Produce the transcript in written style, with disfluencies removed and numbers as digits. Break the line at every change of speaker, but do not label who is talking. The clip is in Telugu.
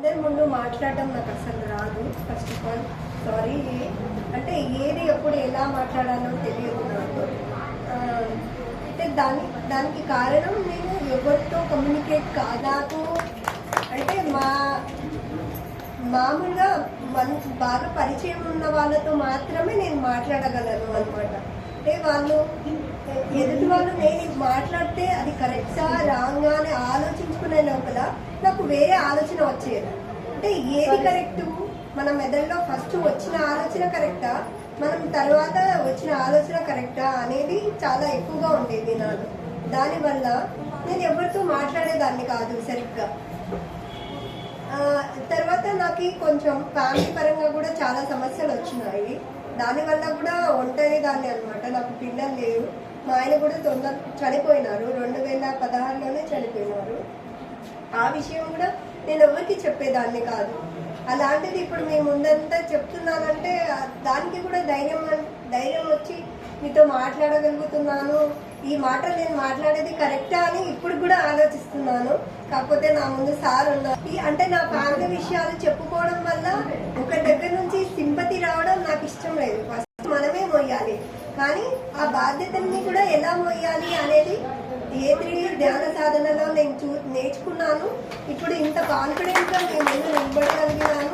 అందరి ముందు మాట్లాడడం నాకు అసలు రాదు. First of all sorry. అంటే ఏది ఎప్పుడు ఎలా మాట్లాడాలో తెలియదు నాకు. అంటే దానికి కారణం నేను ఎవరితో కమ్యూనికేట్ కాదాకు. అంటే మామూలుగా బాగా పరిచయం ఉన్న వాళ్ళతో మాత్రమే నేను మాట్లాడగలను అనమాట. అంటే వాళ్ళు ఎదుటి వాళ్ళు నేను మాట్లాడితే అది కరెక్టా రాంగా అని ఆలోచించుకునే లోపల నాకు వేరే ఆలోచన వచ్చేది. అంటే ఏది కరెక్టు, మన మెదడులో ఫస్ట్ వచ్చిన ఆలోచన కరెక్టా, మనం తర్వాత వచ్చిన ఆలోచన కరెక్టా అనేది చాలా ఎక్కువగా ఉండేది నాలో. దానివల్ల నేను ఎవరితో మాట్లాడేదాన్ని కాదు సరిగ్గా. తర్వాత నాకు కొంచెం ఫ్యామిలీ పరంగా కూడా చాలా సమస్యలు వచ్చినాయి. దానివల్ల కూడా ఒంటరి దాన్ని అనమాట. నాకు పిల్లలు లేరు. మా ఆయన కూడా చనిపోయినారు. 2016లోనే చనిపోయినారు. ఆ విషయం కూడా నేను ఎవరికి చెప్పేదాన్ని కాదు. అలాంటిది ఇప్పుడు మీ ముందంతా చెప్తున్నానంటే దానికి కూడా ధైర్యం వచ్చి మీతో మాట్లాడగలుగుతున్నాను. ఈ మాటలు నేను మాట్లాడేది కరెక్టా అని ఇప్పుడు కూడా ఆలోచిస్తున్నాను. కాకపోతే నా ముందు సార్ ఉన్నారు. అంటే నా ఫ్యామిలీ విషయాలు చెప్పుకోవడం వల్ల ఒక దగ్గర నుంచి సింపతి రావడం నాకు ఇష్టం లేదు. ఫస్ట్ మనమే మోయాలి, కానీ ఆ బాధ్యతల్ని కూడా ఎలా మోయాలి అనేది ఏ3 ధ్యాన సాధనలో నేను నేర్చుకున్నాను. ఇప్పుడు ఇంత కాన్ఫిడెంట్ గా నేను నిలబడగలిగినాను.